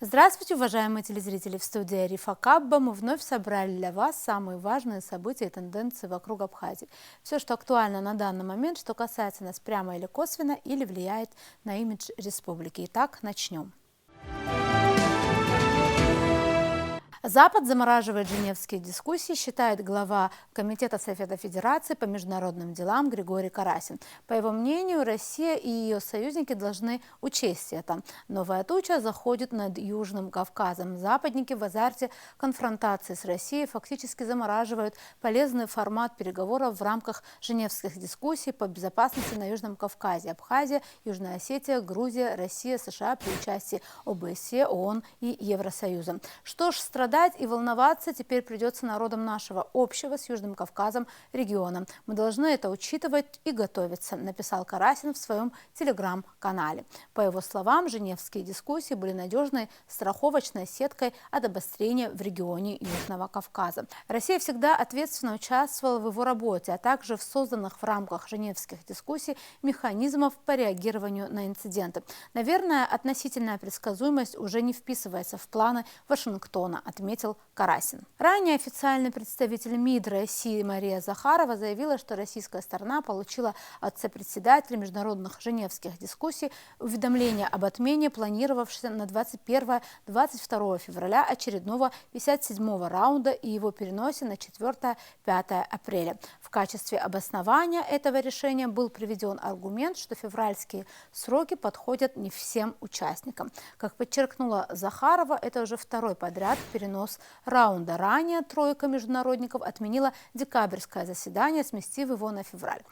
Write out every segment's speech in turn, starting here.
Здравствуйте, уважаемые телезрители! В студии Арифа Кабба мы вновь собрали для вас самые важные события и тенденции вокруг Абхазии. Все, что актуально на данный момент, что касается нас прямо или косвенно, или влияет на имидж республики. Итак, начнем. Запад замораживает женевские дискуссии, считает глава Комитета Совета Федерации по международным делам Григорий Карасин. По его мнению, Россия и ее союзники должны учесть это. Новая туча заходит над Южным Кавказом. Западники в азарте конфронтации с Россией фактически замораживают полезный формат переговоров в рамках женевских дискуссий по безопасности на Южном Кавказе. Абхазия, Южная Осетия, Грузия, Россия, США при участии ОБСЕ, ООН и Евросоюза. Что ж, страдать и волноваться теперь придется народам нашего общего с Южным Кавказом региона. Мы должны это учитывать и готовиться, написал Карасин в своем телеграм-канале. По его словам, женевские дискуссии были надежной страховочной сеткой от обострения в регионе Южного Кавказа. Россия всегда ответственно участвовала в его работе, а также в созданных в рамках женевских дискуссий механизмов по реагированию на инциденты. Наверное, относительная предсказуемость уже не вписывается в планы Вашингтона, отметил Карасин. Ранее официальный представитель МИД России Мария Захарова заявила, что российская сторона получила от сопредседателя международных женевских дискуссий уведомление об отмене планировавшегося на 21-22 февраля очередного 57-го раунда и его переносе на 4-5 апреля. В качестве обоснования этого решения был приведен аргумент, что февральские сроки подходят не всем участникам. Как подчеркнула Захарова, это уже второй подряд перенос раунда. Ранее тройка международников отменила декабрьское заседание, сместив его на февраль.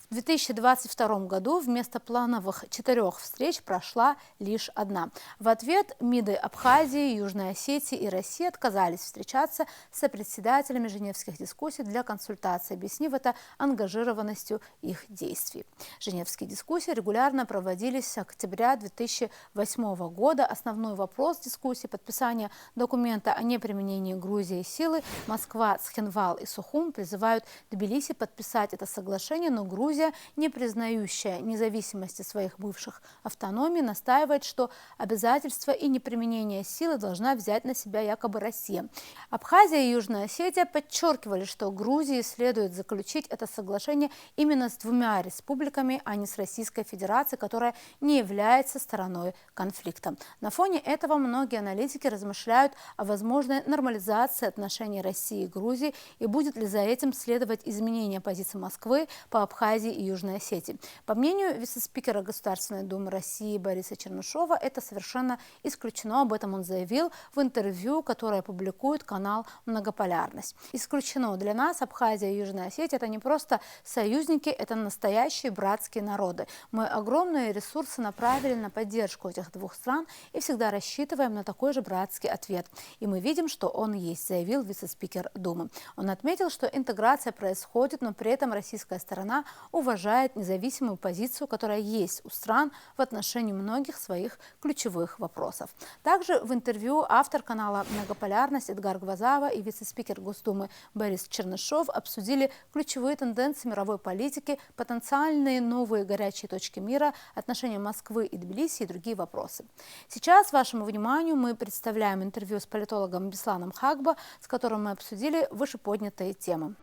В 2022 году вместо плановых 4 встреч прошла лишь одна. В ответ МИДы Абхазии, Южной Осетии и России отказались встречаться с сопредседателями женевских дискуссий для консультации, объяснив это ангажированностью их действий. Женевские дискуссии регулярно проводились с октября 2008 года. Основной вопрос дискуссии – подписание документа о неприменении Грузии силы. Москва, Цхинвал и Сухум призывают Тбилиси подписать это соглашение, но Грузия, не признающая независимости своих бывших автономий, настаивает, что обязательства и неприменение силы должна взять на себя якобы Россия. Абхазия и Южная Осетия подчеркивали, что Грузии следует заключить это соглашение именно с двумя республиками, а не с Российской Федерацией, которая не является стороной конфликта. На фоне этого многие аналитики размышляют о возможной нормализации отношений России и Грузии и будет ли за этим следовать изменение позиции Москвы по Абхазии и Южной Осетии. По мнению вице-спикера Государственной Думы России Бориса Чернышова, это совершенно исключено. Об этом он заявил в интервью, которое публикует канал «Многополярность». Исключено. Для нас Абхазия и Южная Осетия – это не просто союзники, это настоящие братские народы. Мы огромные ресурсы направили на поддержку этих двух стран и всегда рассчитываем на такой же братский ответ. И мы видим, что он есть, заявил вице-спикер Думы. Он отметил, что интеграция происходит, но при этом российская сторона уважает независимую позицию, которая есть у стран в отношении многих своих ключевых вопросов. Также в интервью автор канала «Многополярность» Эдгар Гвоздава и вице-спикер Госдумы Борис Чернышов обсудили ключевые тенденции мировой политики, потенциальные новые горячие точки мира, отношения Москвы и Тбилиси и другие вопросы. Сейчас вашему вниманию мы представляем интервью с политологом Бесланом Хагба, с которым мы обсудили вышеподнятые темы.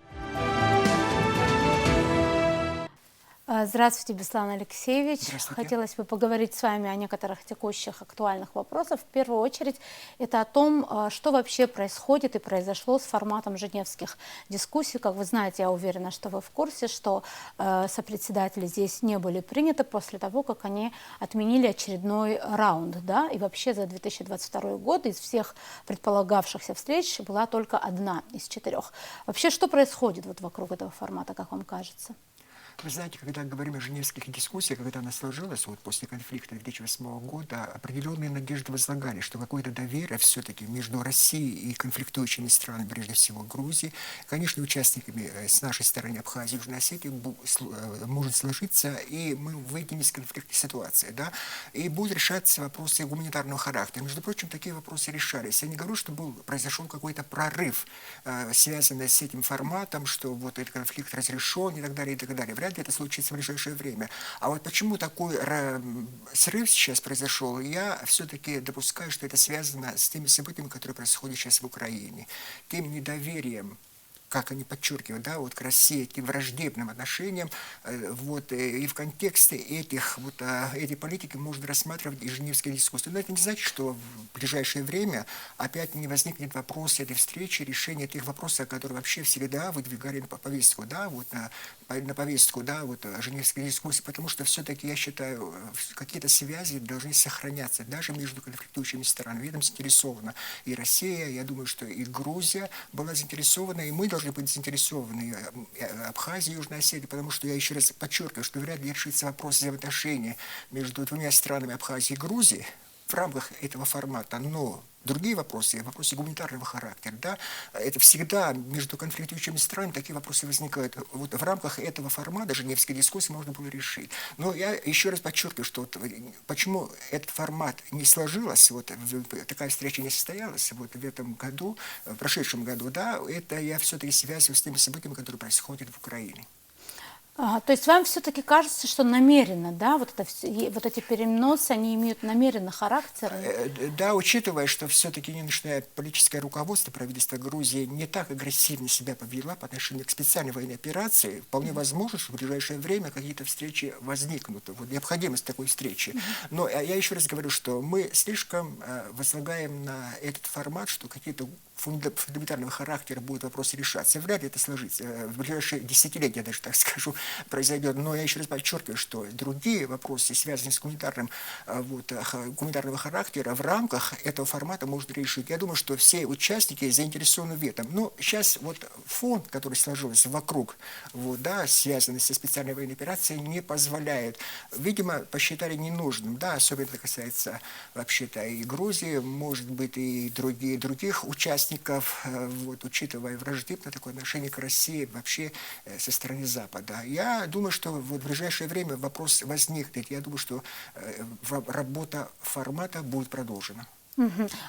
Здравствуйте, Беслан Алексеевич. Здравствуйте. Хотелось бы поговорить с вами о некоторых текущих актуальных вопросах. В первую очередь, это о том, что вообще происходит и произошло с форматом женевских дискуссий. Как вы знаете, я уверена, что вы в курсе, что сопредседатели здесь не были приняты после того, как они отменили очередной раунд. Да? И вообще за 2022 год из всех предполагавшихся встреч была только одна из 4. Вообще, что происходит вот вокруг этого формата, как вам кажется? Вы знаете, когда говорим о женевских дискуссиях, когда она сложилась вот после конфликта 2008 года, определенные надежды возлагали, что какое-то доверие все-таки между Россией и конфликтующими странами, прежде всего Грузией, конечно, участниками с нашей стороны Абхазии и Южной Осетии может сложиться, и мы выйдем из конфликтной ситуации, да, и будут решаться вопросы гуманитарного характера. Между прочим, такие вопросы решались. Я не говорю, что произошел какой-то прорыв, связанный с этим форматом, что вот этот конфликт разрешен и так далее, и так далее. вряд ли это случится в ближайшее время. А вот почему такой срыв сейчас произошел, я все-таки допускаю, что это связано с теми событиями, которые происходят сейчас в Украине, тем недоверием, как они подчеркивают, да, вот к России, к враждебным отношениям, вот, и в контексте этой политики можно рассматривать и женевские дискуссии. Но это не значит, что в ближайшее время опять не возникнет вопрос этой встречи, решения тех вопросов, которые вообще всегда выдвигали на повестку, да, вот на повестку, да, вот женевские дискуссии, потому что все-таки, я считаю, какие-то связи должны сохраняться даже между конфликтующими сторонами. В этом заинтересована и Россия, я думаю, что и Грузия была заинтересована, и мы должны быть заинтересованы, Абхазия, Южная Осетия, потому что я еще раз подчеркиваю, что вряд ли решится вопрос взаимоотношений между двумя странами Абхазии и Грузии в рамках этого формата, но другие вопросы гуманитарного характера, да, это всегда между конфликтующими странами такие вопросы возникают. Вот в рамках этого формата женевской дискуссии можно было решить. Но я еще раз подчеркиваю, что вот, почему этот формат не сложился, вот такая встреча не состоялась вот в этом году, в прошедшем году, да, это я все-таки связываю с теми событиями, которые происходят в Украине. То есть вам все-таки кажется, что намеренно, да, вот эти переносы, они имеют намеренно характер? Да, учитывая, что все-таки нынешнее политическое руководство правительства Грузии не так агрессивно себя повело по отношению к специальной военной операции, вполне возможно, что в ближайшее время какие-то встречи возникнут, вот необходимость такой встречи. Но я еще раз говорю, что мы слишком возлагаем на этот формат, что какие-то фундаментального характера будут вопросы решаться. Вряд ли это сложится. В ближайшие десятилетия, даже так скажу, произойдет. Но я еще раз подчеркиваю, что другие вопросы, связанные с гуманитарного характера, в рамках этого формата можно решить. Я думаю, что все участники заинтересованы в этом. Но сейчас вот фон, который сложился вокруг, вот, да, связанный со специальной военной операцией, не позволяет. Видимо, посчитали ненужным. Да, особенно это касается вообще-то и Грузии, может быть, и других участников, вот, учитывая враждебное такое отношение к России вообще со стороны Запада. Я думаю, что вот в ближайшее время вопрос возникнет. Я думаю, что работа формата будет продолжена.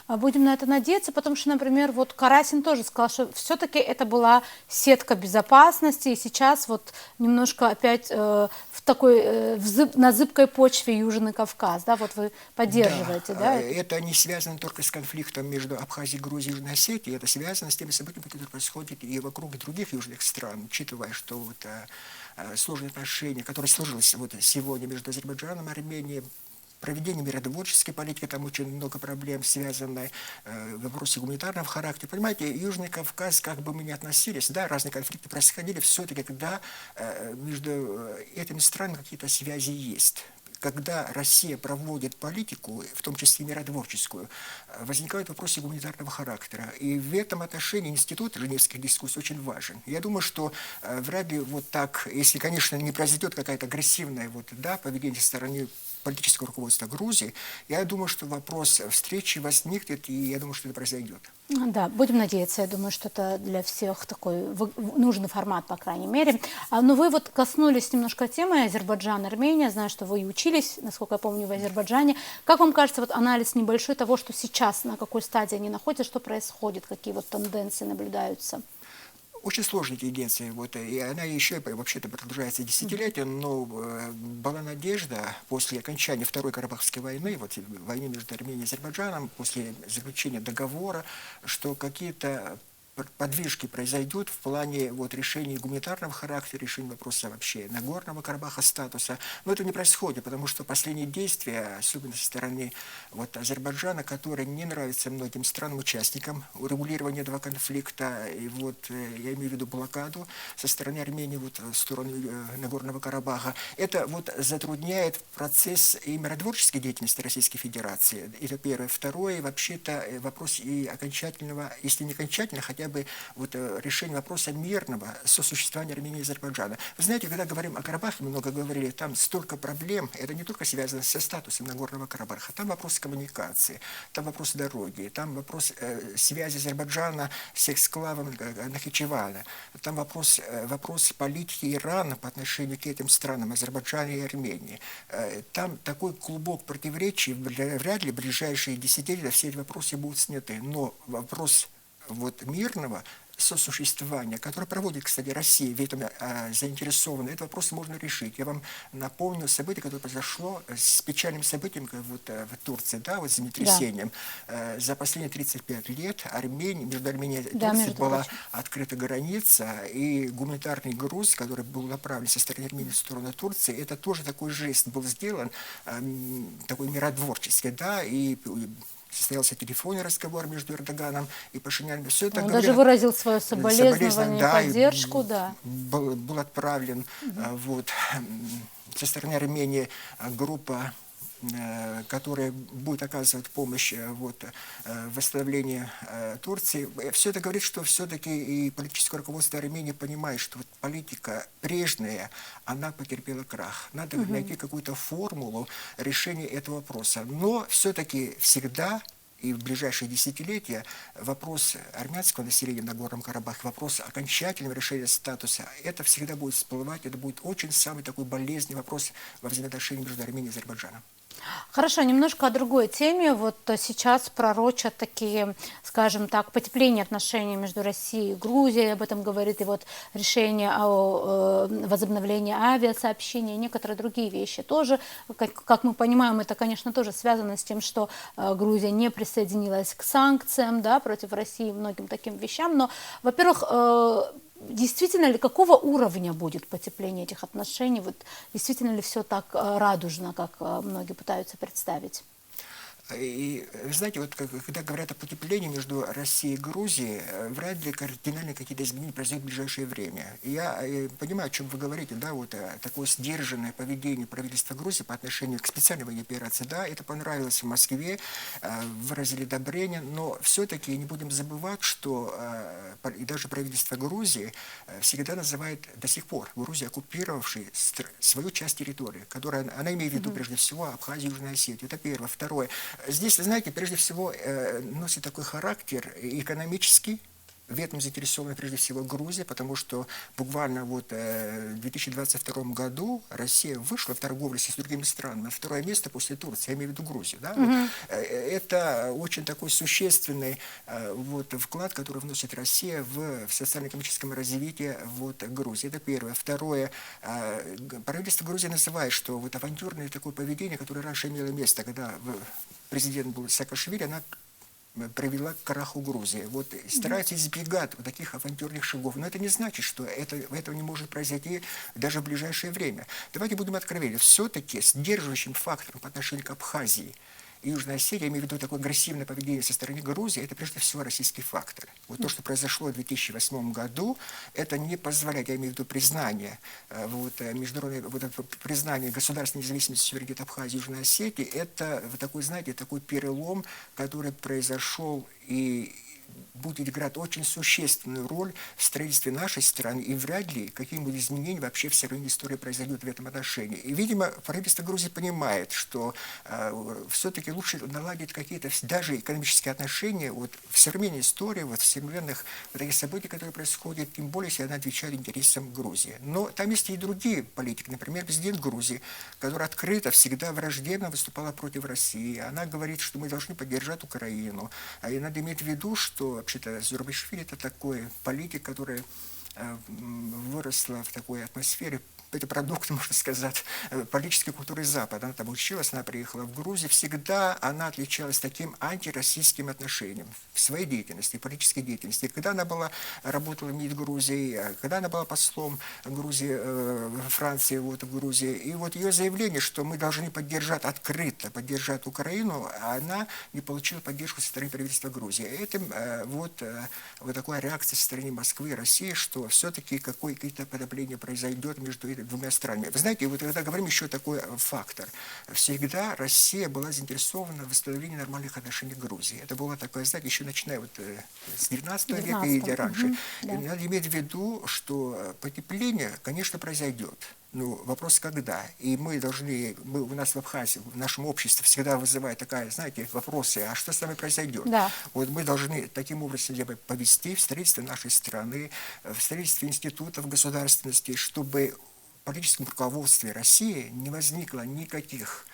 Будем на это надеяться, потому что, например, вот Карасин тоже сказал, что все-таки это была сетка безопасности, и сейчас вот немножко опять в такой на зыбкой почве Южный Кавказ, да, вот вы поддерживаете, да? Это не связано только с конфликтом между Абхазией, Грузией и Южной Осетией, это связано с теми событиями, которые происходят и вокруг других южных стран, учитывая, что вот сложные отношения, которые сложились вот сегодня между Азербайджаном и Арменией, проведение миротворческой политики, там очень много проблем, связанных в вопросе гуманитарного характера. Понимаете, Южный Кавказ, как бы мы ни относились, да, разные конфликты происходили, все-таки, когда между этими странами какие-то связи есть. Когда Россия проводит политику, в том числе миротворческую, возникают вопросы гуманитарного характера. И в этом отношении институт женевских дискуссий очень важен. Я думаю, что вряд ли вот так, если, конечно, не произойдет какая-то агрессивная вот, да, поведение со стороны политического руководства Грузии, я думаю, что вопрос встречи возникнет, и я думаю, что это произойдет. Да, будем надеяться. Я думаю, что это для всех такой нужный формат, по крайней мере. Но вы вот коснулись немножко темы Азербайджан, Армения. Знаю, что вы и учились, насколько я помню, в Азербайджане. Как вам кажется, вот анализ небольшой того, что сейчас, на какой стадии они находятся, что происходит, какие вот тенденции наблюдаются? Очень сложная тенденция, вот, и она еще вообще-то продолжается десятилетия, но была надежда после окончания Второй Карабахской войны, вот, войны между Арменией и Азербайджаном, после заключения договора, что какие-то подвижки произойдут в плане вот, решения гуманитарного характера, решения вопроса вообще Нагорного Карабаха статуса. Но это не происходит, потому что последние действия, особенно со стороны вот, Азербайджана, которые не нравятся многим странам-участникам урегулирования этого конфликта, и вот я имею в виду блокаду со стороны Армении вот, в сторону Нагорного Карабаха, это вот, затрудняет процесс и миротворческой деятельности Российской Федерации. Это первое. Второе, вообще-то вопрос и окончательного, если не окончательно, хотя бы вот, решение вопроса мирного сосуществования Армении и Азербайджана. Вы знаете, когда говорим о Карабахе, много говорили, там столько проблем, это не только связано со статусом Нагорного Карабаха, там вопрос коммуникации, там вопрос дороги, там вопрос связи Азербайджана с эксклавом Нахичевана, там вопрос политики Ирана по отношению к этим странам, Азербайджану и Армении. Там такой клубок противоречий, вряд ли в ближайшие десятилетия все эти вопросы будут сняты, но вопрос вот, мирного сосуществования, которое проводит, кстати, Россия, в этом заинтересована, этот вопрос можно решить. Я вам напомню событие, которое произошло с печальным событием вот, в Турции, да, вот землетрясением. Да. За последние 35 лет между Арменией и Турцией была открыта граница, и гуманитарный груз, который был направлен со стороны Армении в сторону Турции, это тоже такой жест был сделан, такой миротворческий, да, и состоялся телефонный разговор между Эрдоганом и Пашиняном. Все это он даже выразил свое соболезнование, да, поддержку, да. Был отправлен вот, со стороны Армении группа, которая будет оказывать помощь вот, в восстановлении Турции. Все это говорит, что все-таки и политическое руководство Армении понимает, что вот политика прежняя, она потерпела крах. Надо найти какую-то формулу решения этого вопроса. Но все-таки всегда и в ближайшие десятилетия вопрос армянского населения на Нагорном Карабахе, вопрос окончательного решения статуса, это всегда будет всплывать, это будет очень самый такой болезненный вопрос во взаимоотношениях между Арменией и Азербайджаном. Хорошо, немножко о другой теме. Вот сейчас пророчат такие, скажем так, потепление отношений между Россией и Грузией. Об этом говорит и вот решение о возобновлении авиасообщения, и некоторые другие вещи тоже. Как мы понимаем, это, конечно, тоже связано с тем, что Грузия не присоединилась к санкциям, да, против России, многим таким вещам. Но, во-первых, действительно ли, какого уровня будет потепление этих отношений? Вот, действительно ли все так радужно, как многие пытаются представить? И, знаете, вот когда говорят о потеплении между Россией и Грузией, вряд ли кардинально какие-то изменения произойдут в ближайшее время. И я понимаю, о чем вы говорите, да, вот такое сдержанное поведение правительства Грузии по отношению к специальной военной операции, да, это понравилось в Москве, выразили одобрение, но все-таки не будем забывать, что и даже правительство Грузии всегда называет до сих пор Грузию оккупировавшей свою часть территории, которая, она имеет в виду прежде всего Абхазию и Южную Осетию. Это первое. Второе. Здесь, знаете, прежде всего носит такой характер экономический. В этом заинтересована прежде всего Грузия, потому что буквально вот в 2022 году Россия вышла в торговле с другими странами на второе место после Турции, я имею в виду Грузию. Да? Вот, это очень такой существенный вот, вклад, который вносит Россия в социально-экономическое развитие вот, Грузии. Это первое. Второе. Правительство Грузии называет, что вот авантюрное такое поведение, которое раньше имело место, когда президент был Саакашвили, она привела к краху Грузии. Вот стараются избегать вот таких авантюрных шагов. Но это не значит, что этого не может произойти даже в ближайшее время. Давайте будем откровенны. Все-таки сдерживающим фактором по отношению к Абхазии и Южной Осетии, я имею в виду такое агрессивное поведение со стороны Грузии, это прежде всего российский фактор. Вот то, что произошло в 2008 году, это не позволяет, я имею в виду признание, вот, международное вот, признание государственной независимости и суверенитета Абхазии и Южной Осетии, это вот такой, знаете, такой перелом, который произошел и будет играть очень существенную роль в строительстве нашей страны, и вряд ли какие-нибудь изменения вообще в современной истории произойдут в этом отношении. И, видимо, правительство Грузии понимает, что все-таки лучше наладить какие-то даже экономические отношения вот, в современной истории, вот, в современных вот, таких событиях, которые происходят, тем более, если она отвечает интересам Грузии. Но там есть и другие политики, например, президент Грузии, которая открыто, всегда враждебно выступала против России. Она говорит, что мы должны поддержать Украину. И надо иметь в виду, что вообще-то Зурабишвили это такой политик, который выросла в такой атмосфере, это продукт, можно сказать, политической культуры Запада. Она там училась, она приехала в Грузию. Всегда она отличалась таким антироссийским отношением в своей деятельности, политической деятельности. Когда она работала в МИД Грузии, когда она была послом Грузии, Франции, вот, в Грузии. И вот ее заявление, что мы должны открыто поддержать Украину, она не получила поддержку со стороны правительства Грузии. Этим вот такая реакция со стороны Москвы и России, что все-таки какое-то подопление произойдет между двумя странами. Вы знаете, вот когда говорим еще такой фактор. Всегда Россия была заинтересована в восстановлении нормальных отношений с Грузией. Это было такое, знаете, еще начиная вот с 19 века или раньше. Да. И надо иметь в виду, что потепление, конечно, произойдет. Ну, вопрос когда. И у нас в Абхазии, в нашем обществе всегда вызывает такая, знаете, вопросы, а что с нами произойдет? Да. Вот мы должны таким образом повести в строительстве нашей страны, в строительстве институтов государственности, чтобы в политическом руководстве России не возникло никаких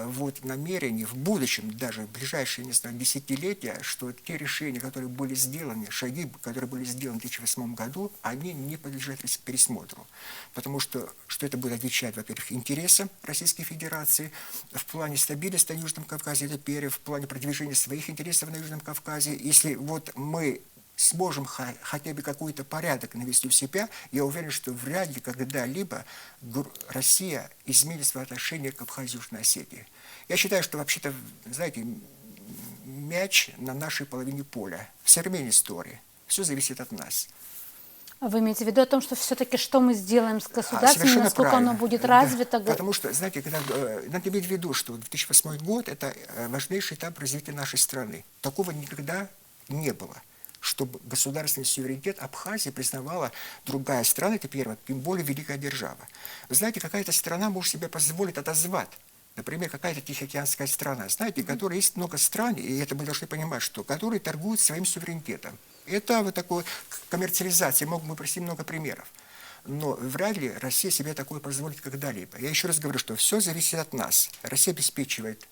вот намерений в будущем, даже в ближайшие, не знаю, десятилетия, что те решения, которые были сделаны, шаги, которые были сделаны в 2008 году, они не подлежат пересмотру. Потому что это будет отвечать, во-первых, интересам Российской Федерации в плане стабильности на Южном Кавказе, это первое, в плане продвижения своих интересов на Южном Кавказе. Если вот мы сможем хотя бы какой-то порядок навести у себя, я уверен, что вряд ли когда-либо Россия изменит свое отношение к Абхазии и Южной Осетии. Я считаю, что вообще-то, знаете, мяч на нашей половине поля. В современной истории. Все зависит от нас. Вы имеете в виду о том, что все-таки что мы сделаем с государством, насколько правильно. оно будет развито? Да, потому что, знаете, надо иметь в виду, что 2008 год – это важнейший этап развития нашей страны. Такого никогда не было, чтобы государственный суверенитет Абхазии признавала другая страна, теперь тем более великая держава. Вы знаете, какая-то страна может себе позволить отозвать. Например, какая-то Тихоокеанская страна, знаете, которой есть много стран, и это мы должны понимать, что которые торгуют своим суверенитетом. Это вот такой коммерциализация, мы привести много примеров. Но вряд ли Россия себе такое позволит когда-либо. Я еще раз говорю, что все зависит от нас. Россия обеспечивает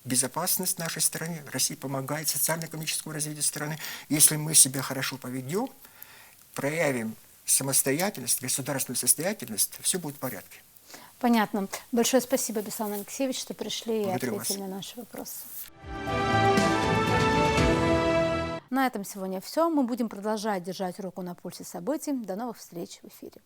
безопасность нашей страны, Россия помогает социально-экономическому развитию страны. Если мы себя хорошо поведем, проявим самостоятельность, государственную состоятельность, все будет в порядке. Понятно. Большое спасибо, Беслан Алексеевич, что пришли и Благодарю ответили вас. на наши вопросы. На этом сегодня все. Мы будем продолжать держать руку на пульсе событий. До новых встреч в эфире.